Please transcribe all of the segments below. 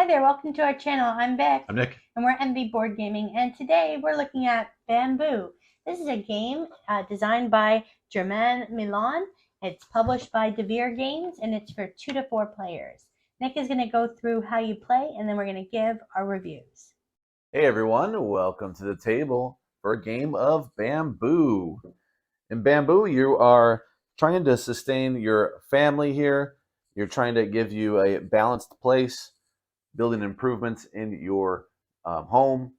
Hi there, welcome to our channel. I'm Beck. I'm Nick. And we're MV Board Gaming, and today we're looking at Bamboo. This is a game designed by Germain Milan. It's published by Devere Games, and it's for 2 to 4 players. Nick is going to go through how you play, and then we're going to give our reviews. Hey everyone, welcome to the table for a game of Bamboo. In Bamboo, you are trying to sustain your family here. You're trying to give you a balanced place, building improvements in your home,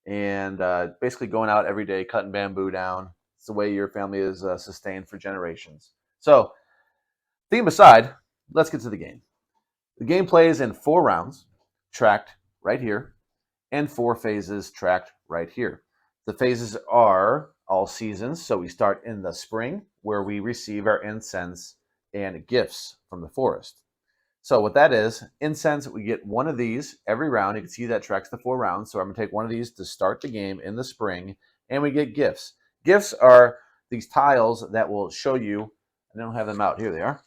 and basically going out every day, cutting bamboo down. It's the way your family is sustained for generations. So, theme aside, let's get to the game. The game plays in 4 rounds, tracked right here, and 4 phases tracked right here. The phases are all seasons, so we start in the spring, where we receive our incense and gifts from the forest. So what that is, incense, we get one of these every round. You can see that tracks the 4 rounds. So I'm going to take one of these to start the game in the spring, and we get gifts. Gifts are these tiles that will show you, I don't have them out, here they are.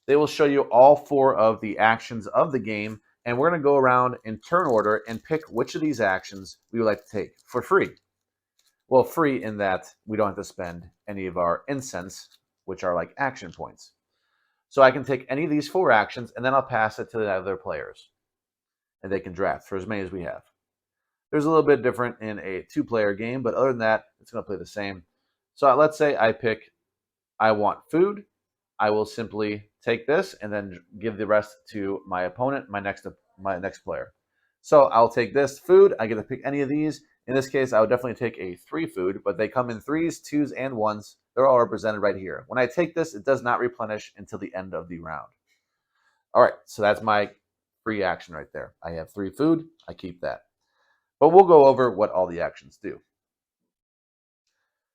They will show you all 4 of the actions of the game, and we're going to go around in turn order and pick which of these actions we would like to take for free. Well, free in that we don't have to spend any of our incense, which are like action points. So I can take any of these 4 actions, and then I'll pass it to the other players, and they can draft for as many as we have. There's a little bit different in a 2-player game, but other than that, it's going to play the same. So let's say I pick, I want food. I will simply take this and then give the rest to my opponent, my next player. So I'll take this food. I get to pick any of these. In this case, I would definitely take a 3 food, but they come in 3s, 2s, and 1s. They're all represented right here. When I take this, it does not replenish until the end of the round. All right, so that's my free action right there. I have 3 food. I keep that. But we'll go over what all the actions do.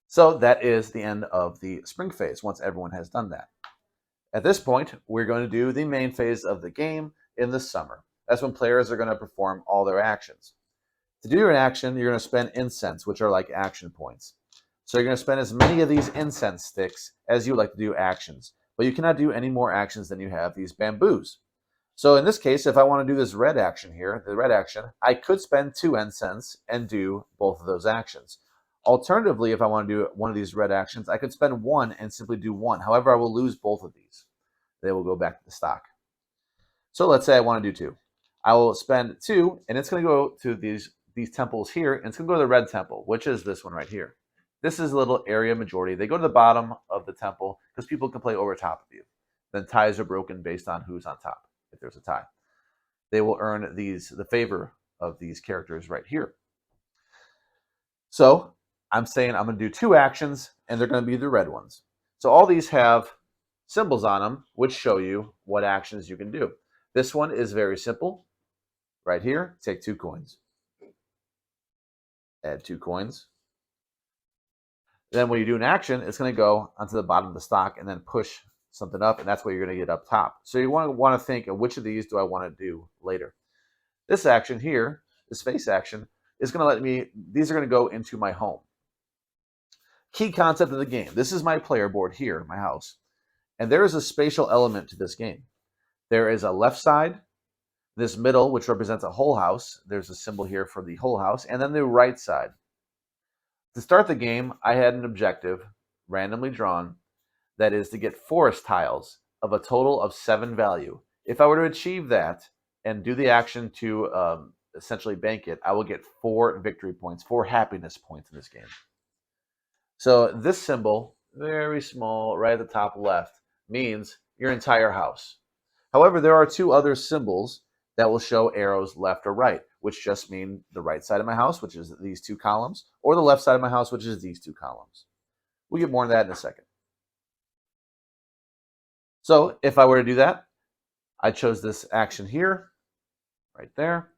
So that is the end of the spring phase once everyone has done that. At this point, we're going to do the main phase of the game in the summer. That's when players are going to perform all their actions. To do your action, you're going to spend incense, which are like action points. So you're going to spend as many of these incense sticks as you would like to do actions. But you cannot do any more actions than you have these bamboos. So in this case, if I want to do this red action here, the red action, I could spend 2 incense and do both of those actions. Alternatively, if I want to do one of these red actions, I could spend 1 and simply do 1. However, I will lose both of these. They will go back to the stock. So let's say I want to do 2. I will spend 2, and it's going to go to these temples here, and it's going to go to the red temple, which is this one right here. This is a little area majority. They go to the bottom of the temple because people can play over top of you. Then ties are broken based on who's on top, if there's a tie. They will earn the favor of these characters right here. So I'm saying I'm going to do 2 actions, and they're going to be the red ones. So all these have symbols on them, which show you what actions you can do. This one is very simple. Right here, take 2 coins. Add 2 coins. Then when you do an action, it's going to go onto the bottom of the stock and then push something up, and that's what you're going to get up top. So you want to think of which of these do I want to do later. This action here, this face action, is going to let me, these are going to go into my home. Key concept of the game. This is my player board here, my house. And there is a spatial element to this game. There is a left side, this middle, which represents a whole house. There's a symbol here for the whole house, and then the right side. To start the game, I had an objective, randomly drawn, that is to get forest tiles of a total of 7 value. If I were to achieve that and do the action to essentially bank it, I will get 4 victory points, 4 happiness points in this game. So this symbol, very small, right at the top left, means your entire house. However, there are 2 other symbols that will show arrows left or right, which just mean the right side of my house, which is these 2 columns, or the left side of my house, which is these 2 columns. We'll get more on that in a second. So if I were to do that, I chose this action here, right there.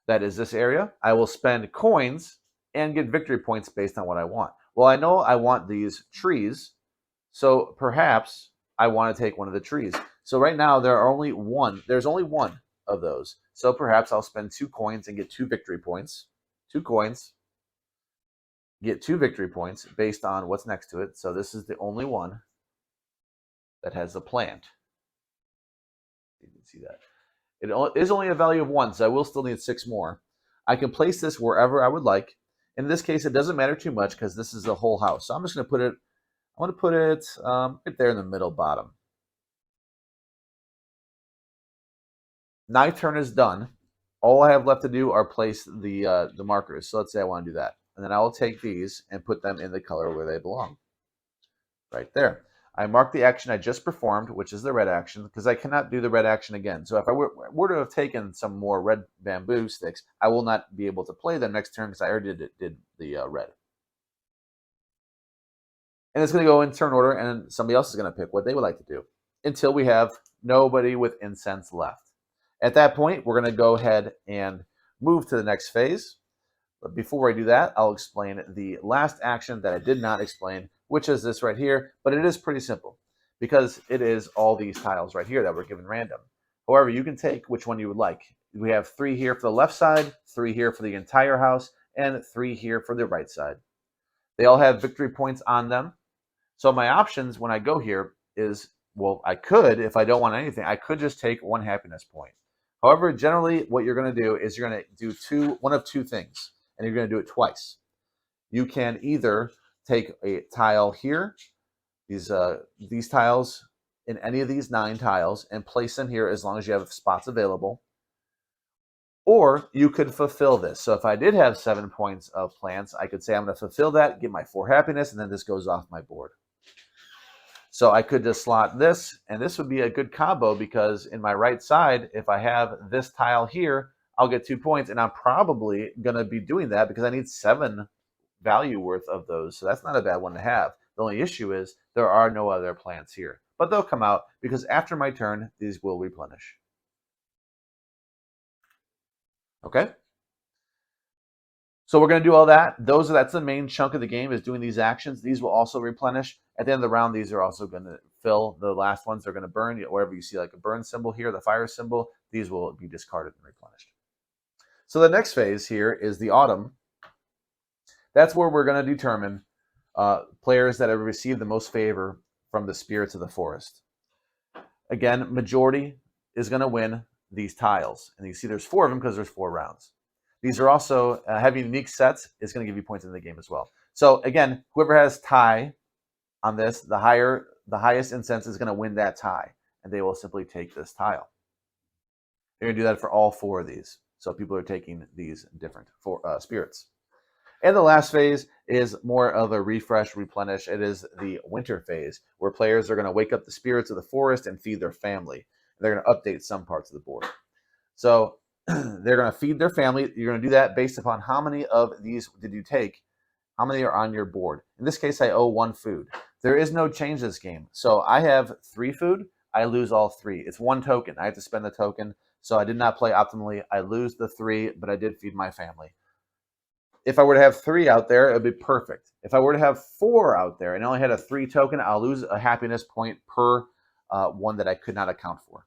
That is this area. I will spend coins and get victory points based on what I want. Well, I know I want these trees, so perhaps I want to take one of the trees. So right now there's only one of those. So perhaps I'll spend 2 coins and get 2 victory points. 2 coins, get 2 victory points based on what's next to it. So this is the only one that has a plant. You can see that. It is only a value of 1, so I will still need 6 more. I can place this wherever I would like. In this case, it doesn't matter too much because this is the whole house. So I'm just going to put it, I want to put it right there in the middle bottom. My turn is done. All I have left to do are place the markers. So let's say I want to do that. And then I will take these and put them in the color where they belong. Right there. I mark the action I just performed, which is the red action, because I cannot do the red action again. So if I were to have taken some more red bamboo sticks, I will not be able to play them next turn because I already did the red. And it's going to go in turn order, and somebody else is going to pick what they would like to do until we have nobody with incense left. At that point, we're going to go ahead and move to the next phase. But before I do that, I'll explain the last action that I did not explain, which is this right here. But it is pretty simple because it is all these tiles right here that were given random. However, you can take which one you would like. We have 3 here for the left side, 3 here for the entire house, and 3 here for the right side. They all have victory points on them. So my options when I go here is, well, I could, if I don't want anything, I could just take 1 happiness point. However, generally what you're going to do is you're going to do one of two things, and you're going to do it twice. You can either take a tile here, these tiles in any of these 9 tiles, and place them here as long as you have spots available. Or you could fulfill this. So if I did have 7 points of plants, I could say I'm going to fulfill that, get my 4 happiness, and then this goes off my board. So I could just slot this, and this would be a good combo because in my right side, if I have this tile here, I'll get 2 points, and I'm probably going to be doing that because I need 7 value worth of those. So that's not a bad one to have. The only issue is there are no other plants here, but they'll come out because after my turn, these will replenish. Okay. So we're going to do all that. That's the main chunk of the game, is doing these actions. These will also replenish. At the end of the round, these are also going to fill. The last ones are going to burn. Wherever you see like a burn symbol here, the fire symbol, these will be discarded and replenished. So the next phase here is the autumn. That's where we're going to determine players that have received the most favor from the spirits of the forest. Again, majority is going to win these tiles. And you see there's 4 of them because there's 4 rounds. These are also, having unique sets is going to give you points in the game as well. So again, whoever has tie on this, the highest incense is going to win that tie, and they will simply take this tile. They're going to do that for all 4 of these. So people are taking these different spirits. And the last phase is more of a refresh, replenish. It is the winter phase, where players are going to wake up the spirits of the forest and feed their family. They're going to update some parts of the board. So they're going to feed their family. You're going to do that based upon how many of these did you take, how many are on your board. In this case, I owe 1 food. There is no change this game. So I have 3 food. I lose all 3. It's 1 token. I have to spend the token. So I did not play optimally. I lose the 3, but I did feed my family. If I were to have 3 out there, it would be perfect. If I were to have 4 out there and I only had a 3 token, I'll lose a happiness point per one that I could not account for.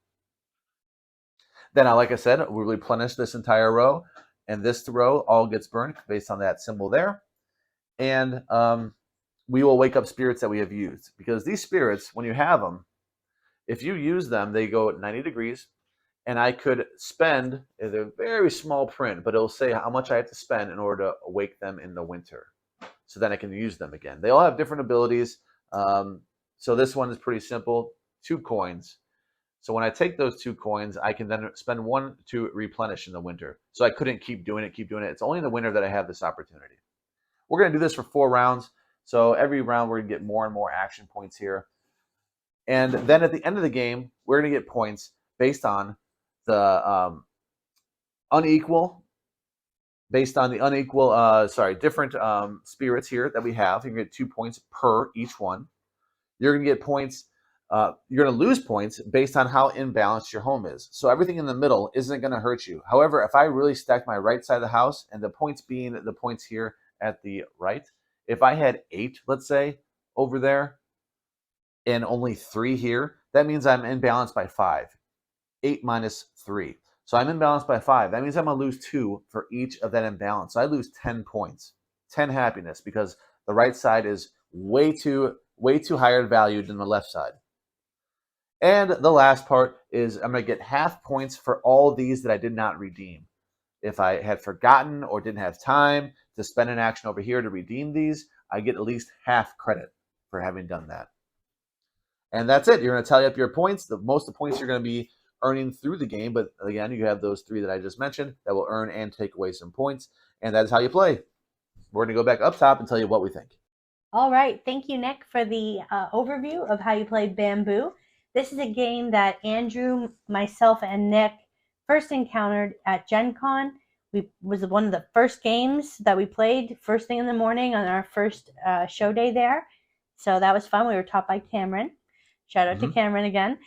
Then, like I said, we'll replenish this entire row, and this row all gets burned based on that symbol there. And we will wake up spirits that we have used, because these spirits, when you have them, if you use them, they go at 90 degrees, and I could spend, they're very small print, but it'll say how much I have to spend in order to wake them in the winter. So then I can use them again. They all have different abilities. So this one is pretty simple, 2 coins. So when I take those 2 coins, I can then spend 1 to replenish in the winter. So I couldn't keep doing it. It's only in the winter that I have this opportunity. We're going to do this for 4 rounds. So every round, we're going to get more and more action points here. And then at the end of the game, we're going to get points based on the different spirits here that we have. You're going to get 2 points per each one. You're going to get points. You're going to lose points based on how imbalanced your home is. So everything in the middle isn't going to hurt you. However, if I really stack my right side of the house, and the points being the points here at the right, if I had 8, let's say, over there, and only 3 here, that means I'm imbalanced by 5. 8 minus 3. So I'm imbalanced by 5. That means I'm going to lose 2 for each of that imbalance. So I lose 10 points, 10 happiness, because the right side is way too higher valued than the left side. And the last part is I'm going to get half points for all these that I did not redeem. If I had forgotten or didn't have time to spend an action over here to redeem these, I get at least half credit for having done that. And that's it. You're going to tally up your points. The most of the points you're going to be earning through the game. But again, you have those 3 that I just mentioned that will earn and take away some points. And that is how you play. We're going to go back up top and tell you what we think. All right. Thank you, Nick, for the overview of how you play Bamboo. This is a game that Andrew, myself, and Nick first encountered at Gen Con. We was one of the first games that we played first thing in the morning on our first show day there. So that was fun. We were taught by Cameron. Shout out to Cameron again.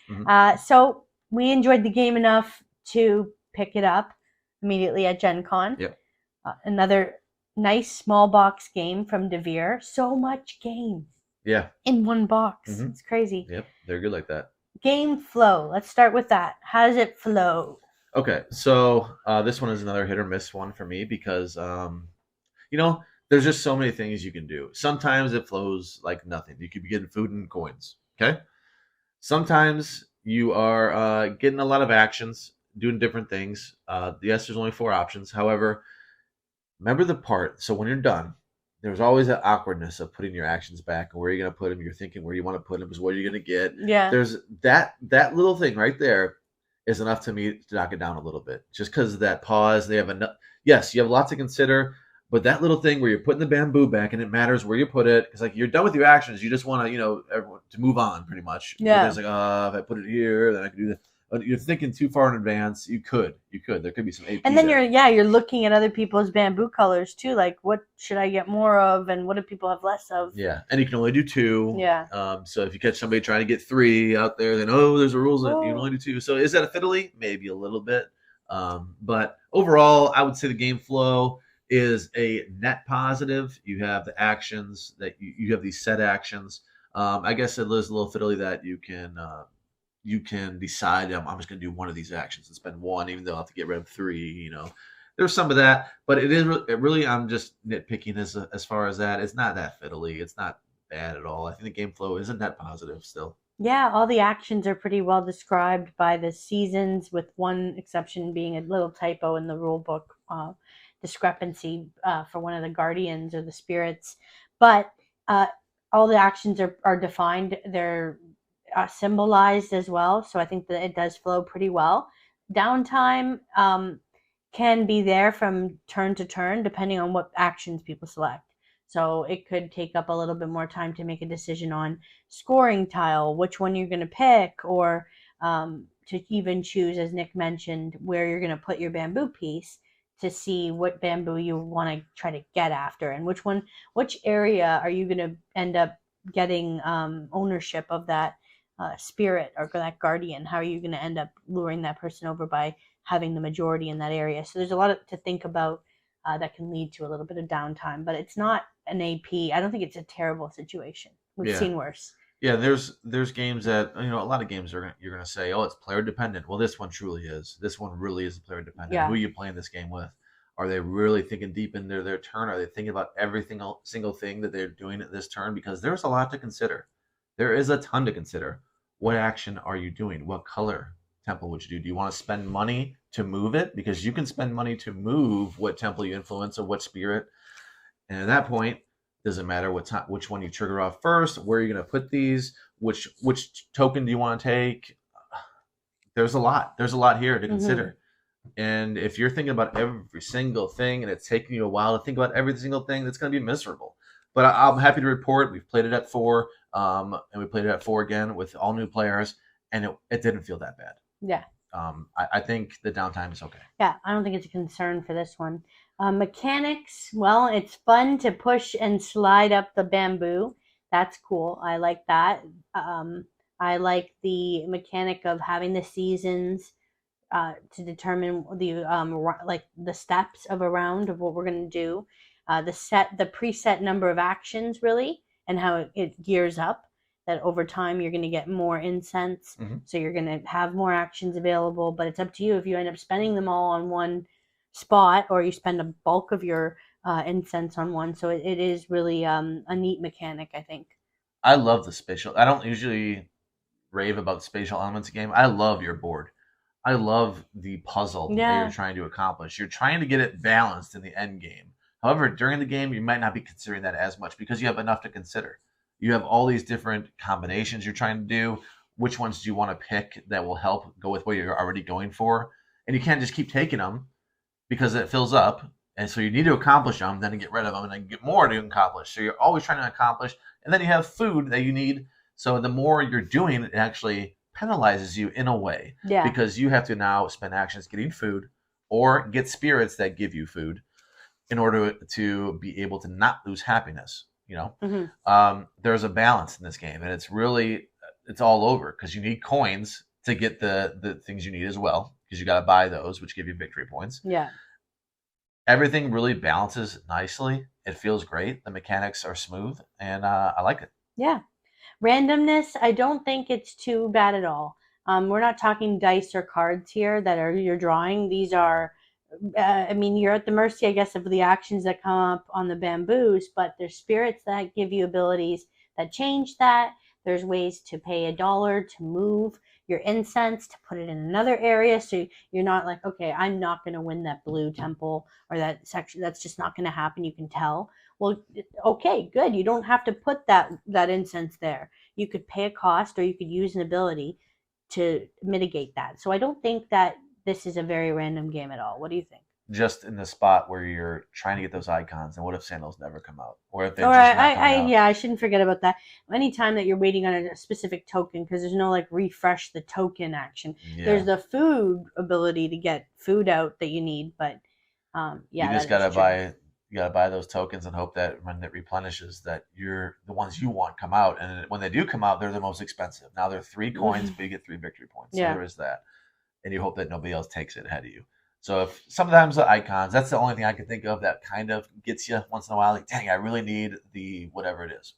So we enjoyed the game enough to pick it up immediately at Gen Con. Yep. Another nice small box game from Devere. So much game. Yeah. In one box. It's crazy. Yep. They're good like that. Game flow. Let's start with that. How does it flow? Okay. So this one is another hit or miss one for me because, there's just so many things you can do. Sometimes it flows like nothing. You could be getting food and coins. Okay. Sometimes you are getting a lot of actions, doing different things. Yes, there's only 4 options. However, remember the part. So when you're done, there's always that awkwardness of putting your actions back and where you're going to put them. You're thinking where you want to put them is what you're going to get. Yeah. There's that little thing right there is enough to me to knock it down a little bit. Just because of that pause, they have enough. Yes, you have a lot to consider, but that little thing where you're putting the bamboo back and it matters where you put it, because like you're done with your actions, you just want to, everyone to move on pretty much. Yeah. But there's like, if I put it here, then I can do that. But you're thinking too far in advance. You could. There could be some AP. And then there. you're looking at other people's bamboo colors too. Like, what should I get more of, and what do people have less of? Yeah, and you can only do 2. Yeah. So if you catch somebody trying to get 3 out there, then there's a rules that you can only do 2. So is that a fiddly? Maybe a little bit. But overall, I would say the game flow is a net positive. You have the actions that you have these set actions. I guess it is a little fiddly that you can decide I'm just going to do one of these actions and spend 1, even though I'll have to get rid of 3. There's some of that, but it really I'm just nitpicking as far as that. It's not that fiddly. It's not bad at all. I think the game flow is a net positive still. Yeah, all the actions are pretty well described by the seasons, with one exception being a little typo in the rule book discrepancy for one of the guardians or the spirits. But all the actions are defined. They're symbolized as well, so I think that it does flow pretty well. Downtime can be there from turn to turn depending on what actions people select. So it could take up a little bit more time to make a decision on scoring tile, which one you're going to pick, or to even choose, as Nick mentioned, where you're going to put your bamboo piece to see what bamboo you want to try to get after, and which area are you going to end up getting ownership of that spirit or that guardian. How are you going to end up luring that person over by having the majority in that area? So there's a lot to think about that can lead to a little bit of downtime, but it's not an AP. I don't think it's a terrible situation. We've seen worse. Yeah, there's games that a lot of games you're gonna say, it's player dependent. Well, this one truly is. This one really is player dependent. Yeah. Who are you playing this game with? Are they really thinking deep into their turn? Are they thinking about every single thing that they're doing at this turn? Because there's a lot to consider. There is a ton to consider. What action are you doing? What color temple would you do? Do you want to spend money to move it? Because you can spend money to move what temple you influence or what spirit. And at that point, doesn't matter which one you trigger off first, where you're going to put these, which token do you want to take? There's a lot here to consider. And if you're thinking about every single thing and it's taking you a while to think about every single thing, that's going to be miserable. But I'm happy to report we've played it at 4, and we played it at 4 again with all new players, and it didn't feel that bad. Yeah. I think the downtime is okay. Yeah, I don't think it's a concern for this one. Mechanics, well, it's fun to push and slide up the bamboo. That's cool. I like that. I like the mechanic of having the seasons to determine the steps of a round of what we're going to do. The preset number of actions, really, and how it gears up. That over time you're going to get more incense, so you're going to have more actions available. But it's up to you if you end up spending them all on one spot, or you spend a bulk of your incense on one. So it is really a neat mechanic, I think. I love the spatial. I don't usually rave about spatial elements game. I love your board. I love the puzzle that Yeah. you're trying to accomplish. You're trying to get it balanced in the end game. However, during the game, you might not be considering that as much because you have enough to consider. You have all these different combinations you're trying to do. Which ones do you want to pick that will help go with what you're already going for? And you can't just keep taking them because it fills up. And so you need to accomplish them, then get rid of them, and then get more to accomplish. So you're always trying to accomplish. And then you have food that you need. So the more you're doing, it actually penalizes you in a way Yeah. because you have to now spend actions getting food or get spirits that give you food in order to be able to not lose happiness. There's a balance in this game, and it's all over because you need coins to get the things you need as well because you got to buy those, which give you victory points. Yeah. Everything really balances nicely. It feels great. The mechanics are smooth, and I like it. Yeah. Randomness, I don't think it's too bad at all. We're not talking dice or cards here that you're drawing. These are, you're at the mercy, I guess, of the actions that come up on the bamboos, but there's spirits that give you abilities that change that. There's ways to pay $1 to move your incense, to put it in another area. So you're not like, okay, I'm not going to win that blue temple or that section. That's just not going to happen. You can tell. Well, okay, good. You don't have to put that incense there. You could pay a cost or you could use an ability to mitigate that. So I don't think that this is a very random game at all. What do you think? Just in the spot where you're trying to get those icons, and what if sandals never come out? Or if they're Or just not coming out? I shouldn't forget about that. Anytime that you're waiting on a specific token, because there's no like refresh the token action. Yeah. There's the food ability to get food out that you need, but you just gotta buy those tokens and hope that when it replenishes that the ones you want come out, and when they do come out, they're the most expensive. Now they're 3 coins, but you get 3 victory points. So there is that, and you hope that nobody else takes it ahead of you. So if sometimes the icons, that's the only thing I can think of that kind of gets you once in a while. Like, dang, I really need the whatever it is.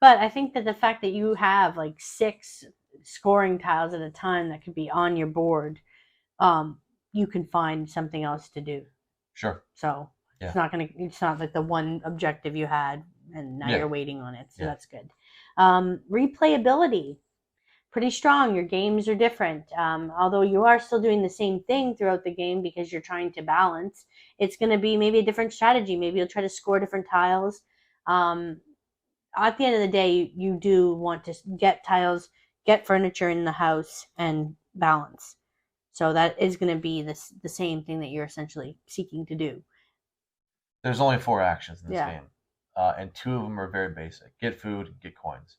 But I think that the fact that you have like 6 scoring tiles at a time that could be on your board, you can find something else to do. Sure. So it's not like the one objective you had and now you're waiting on it. So that's good. Replayability. Pretty strong. Your games are different. Although you are still doing the same thing throughout the game because you're trying to balance, it's going to be maybe a different strategy. Maybe you'll try to score different tiles. At the end of the day, you do want to get tiles, get furniture in the house, and balance. So that is going to be the same thing that you're essentially seeking to do. There's only 4 actions in this game, and 2 of them are very basic. Get food, get coins.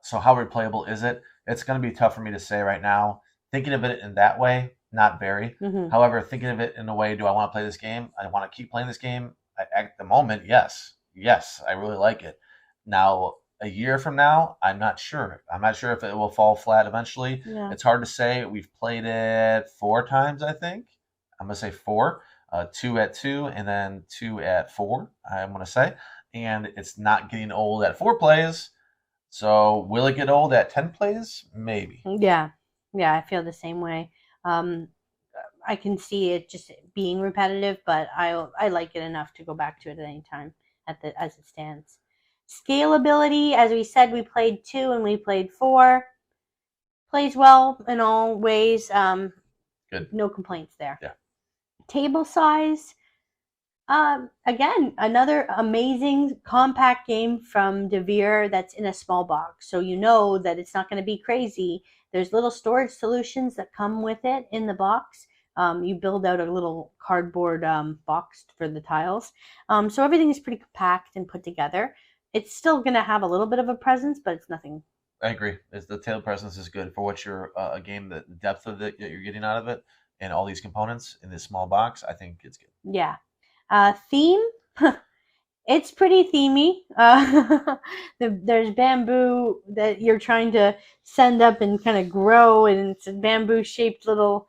So how replayable is it? It's going to be tough for me to say right now. Thinking of it in that way, not very. Mm-hmm. However, thinking of it in a way, do I want to play this game? I want to keep playing this game? At the moment, yes. Yes, I really like it. Now, a year from now, I'm not sure. I'm not sure if it will fall flat eventually. Yeah. It's hard to say. We've played it 4 times, I think. I'm going to say 4. 2 at 2, and then 2 at 4, I'm going to say. And it's not getting old at 4 plays. So will it get old at 10 plays? Maybe. Yeah, I feel the same way. I can see it just being repetitive, but I like it enough to go back to it at any time as it stands. Scalability, as we said, we played 2 and we played 4. Plays well in all ways. Good. No complaints there. Yeah. Table size. Again, another amazing compact game from Devir that's in a small box. So you know that it's not going to be crazy. There's little storage solutions that come with it in the box. You build out a little cardboard box for the tiles. So everything is pretty compact and put together. It's still going to have a little bit of a presence, but it's nothing. I agree. The table presence is good for what you're a game, the depth of it that you're getting out of it, and all these components in this small box. I think it's good. Yeah. Theme, it's pretty themey. There's bamboo that you're trying to send up and kind of grow, and it's bamboo-shaped little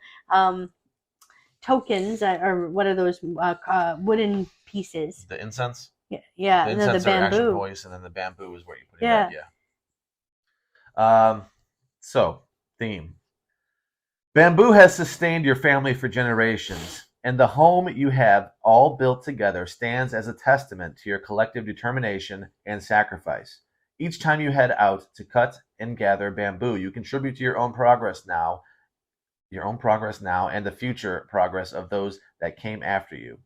tokens, or what are those wooden pieces? The incense? Yeah. The incense the are bamboo. actual voice, and then the bamboo is where you put it in. Yeah. So, theme. Bamboo has sustained your family for generations, and the home you have all built together stands as a testament to your collective determination and sacrifice. Each time you head out to cut and gather bamboo, you contribute to your own progress now, and the future progress of those that came after you.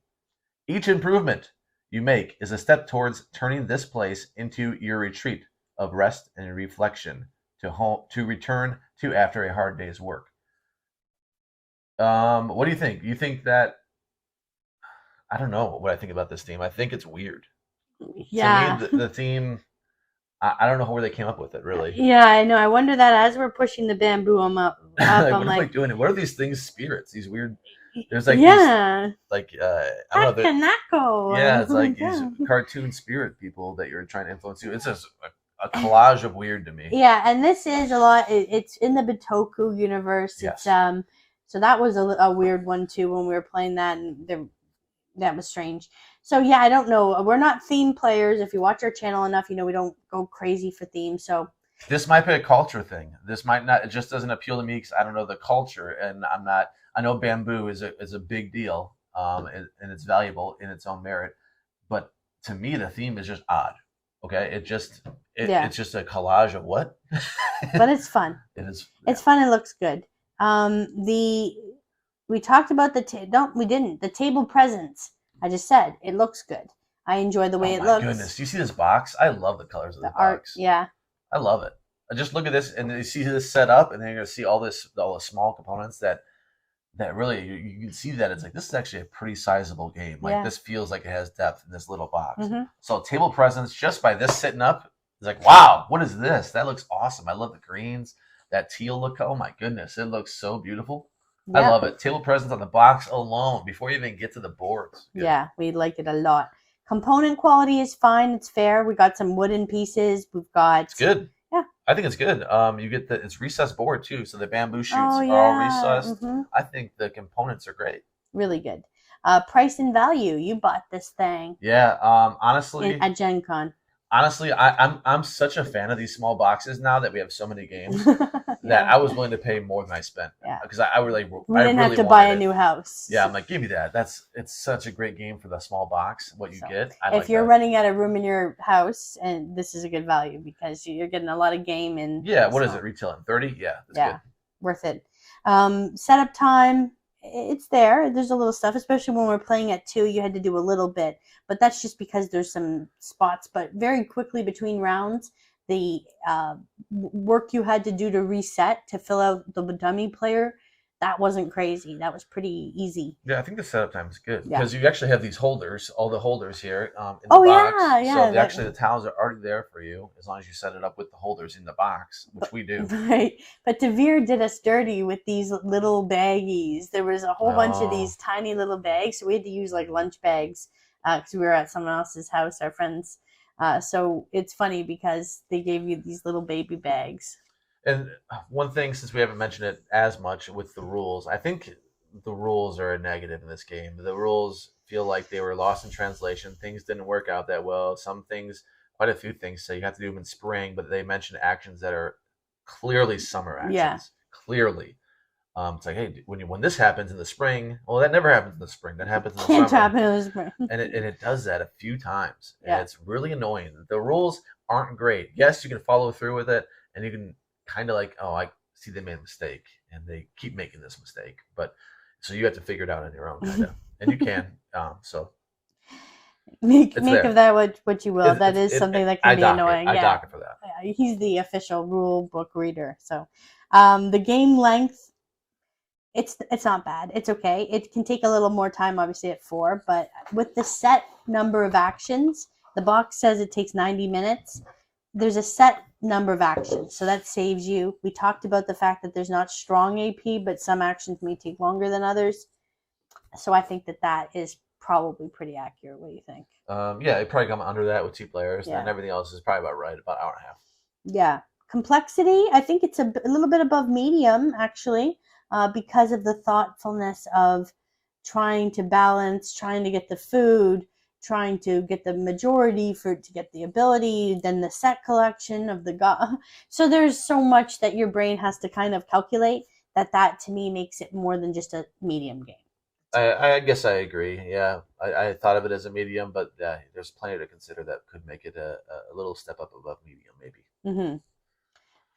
Each improvement you make is a step towards turning this place into your retreat of rest and reflection to return to after a hard day's work. What do you think? You think that I don't know what I think about this theme. I think it's weird. Yeah. To me, the theme, I don't know where they came up with it, really. Yeah, I know. I wonder that as we're pushing the bamboo up, Like, I'm what am I like, doing? What are these things? Spirits? These weird. There's like yeah, these, like I don't know. Kanako. Yeah, it's like Yeah. these cartoon spirit people that you're trying to influence you. It's just a collage of weird to me. Yeah, and this is a lot. It's in the Bitoku universe. Yes. It's so that was a weird one too when we were playing that, and that was strange. So yeah, I don't know. We're not theme players. If you watch our channel enough, you know we don't go crazy for themes. So This might be a culture thing. This might not. It just doesn't appeal to me because I don't know the culture, and I'm not. I know bamboo is a big deal, and it's valuable in its own merit. But to me, the theme is just odd. Okay, it's just a collage of what. but it's fun. It is. It's fun. It looks good. We talked about the table presents. I just said it looks good. I enjoy the way it looks. Goodness, do you see this box? I love the colors of the art. box. Yeah, I love it. I just look at this and you see this set up, and then you're gonna see all the small components that really you can see that it's like this is actually a pretty sizable game. Like this feels like it has depth in this little box. Mm-hmm. So table presents just by this sitting up is like, wow, what is this? That looks awesome. I love the greens, that teal look. Oh my goodness, it looks so beautiful. Yeah. I love it. Table presents on the box alone before you even get to the boards. Good. Yeah, we like it a lot. Component quality is fine. It's fair. We got some wooden pieces. We've got. It's good. Yeah, I think it's good. You get it's recessed board too, so the bamboo shoots are all recessed. Mm-hmm. I think the components are great. Really good. Price and value. You bought this thing. Yeah. Honestly. At Gen Con. Honestly, I'm such a fan of these small boxes now that we have so many games that I was willing to pay more than I spent. Yeah. Because I really we didn't have to buy a new house. Yeah, I'm like, give me that. It's such a great game for the small box. What you get. If you're running out of room in your house, and this is a good value because you're getting a lot of game and. Yeah. What is it retailing? 30? Yeah. That's good. Worth it. Setup time. It's there. There's a little stuff, especially when we're playing at 2. You had to do a little bit, but that's just because there's some spots. But very quickly between rounds, the work you had to do to reset to fill out the dummy player, that wasn't crazy. That was pretty easy. Yeah, I think the setup time is good because you actually have these holders, all the holders here in the box. Yeah. So actually the tiles are already there for you as long as you set it up with the holders in the box, which we do. Right. But Devere did us dirty with these little baggies. There was a whole bunch of these tiny little bags, so we had to use like lunch bags because we were at someone else's house, our friends. So it's funny because they gave you these little baby bags. And one thing, since we haven't mentioned it as much with the rules, I think the rules are a negative in this game. The rules feel like they were lost in translation. Things didn't work out that well. Some things, quite a few things, say you have to do them in spring, but they mention actions that are clearly summer actions. Yeah. Clearly. It's like, hey, when this happens in the spring, well, that never happens in the spring. That happens in the summer. Can't happen in the spring. And it does that a few times. And it's really annoying. The rules aren't great. Yes, you can follow through with it, and you can kind of like, oh, I see they made a mistake and they keep making this mistake, but so you have to figure it out on your own, kind of, and you can. So make of that what you will. That is something that can be annoying. I dock it for that. Yeah, he's the official rule book reader. So the game length, it's not bad. It's okay. It can take a little more time, obviously at 4, but with the set number of actions, the box says it takes 90 minutes. There's a set number of actions, so that saves you. We talked about the fact that there's not strong AP, but some actions may take longer than others. So I think that is probably pretty accurate. What do you think? Yeah, it probably come under that with 2 players, and everything else is probably about right, about an hour and a half. Yeah. Complexity, I think it's a little bit above medium, actually, because of the thoughtfulness of trying to balance, trying to get the food, trying to get the majority to get the ability, then the set collection of the so there's so much that your brain has to kind of calculate that to me makes it more than just a medium game. I guess I agree. Yeah, I thought of it as a medium, but there's plenty to consider that could make it a little step up above medium, maybe. Mm-hmm.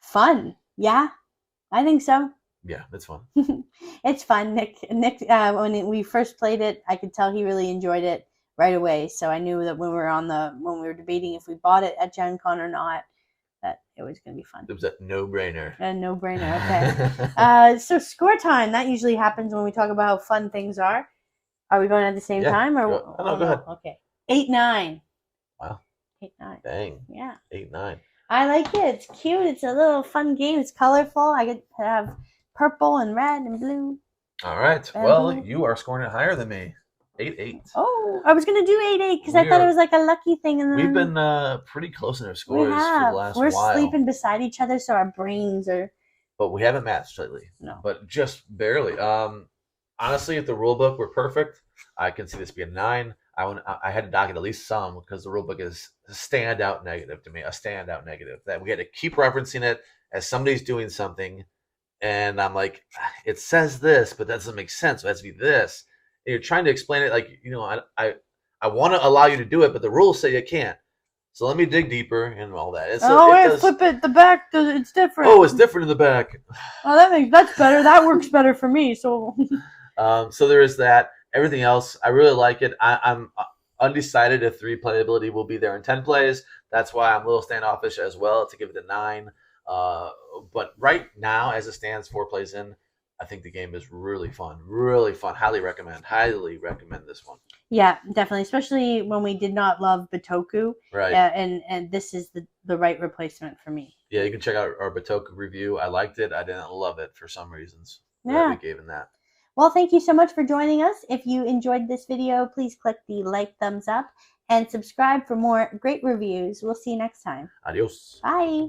Fun. Yeah, I think so. Yeah, it's fun. It's fun. Nick, when we first played it, I could tell he really enjoyed it right away. So I knew that when we were debating if we bought it at Gen Con or not, that it was going to be fun. It was a no-brainer. A no-brainer. Okay. So score time. That usually happens when we talk about how fun things are. Are we going at the same time or? No, go ahead. Okay. 8-9. Wow. 8-9. Dang. Yeah. 8-9. I like it. It's cute. It's a little fun game. It's colorful. I get to have purple and red and blue. All right. Well, you are scoring it higher than me. 8-8. Oh, I was gonna do 8-8 because I thought it was like a lucky thing. And then we've been pretty close in our scores for the last We're while. sleeping beside each other, so our brains are. But we haven't matched lately. No. But just barely. Honestly, if the rule book were perfect, I can see this being 9. I had to dock it at least some because the rule book is a standout negative to me. A standout negative that we had to keep referencing it as somebody's doing something, and I'm like, it says this, but that doesn't make sense. So it has to be this. And you're trying to explain it like, I want to allow you to do it, but the rules say you can't. So let me dig deeper and all that. Flip it. The back, it's different. Oh, it's different in the back. Oh, that's better. That works better for me. So. So there is that. Everything else, I really like it. I'm undecided if 3 playability will be there in 10 plays. That's why I'm a little standoffish as well to give it a 9. But right now, as it stands, 4 plays in, I think the game is really fun. Really fun. Highly recommend this one. Yeah, definitely. Especially when we did not love Bitoku. Right. And this is the right replacement for me. Yeah, you can check out our Bitoku review. I liked it. I didn't love it for some reasons. Yeah. We gave him that. Well, thank you so much for joining us. If you enjoyed this video, please click the like, thumbs up, and subscribe for more great reviews. We'll see you next time. Adios. Bye.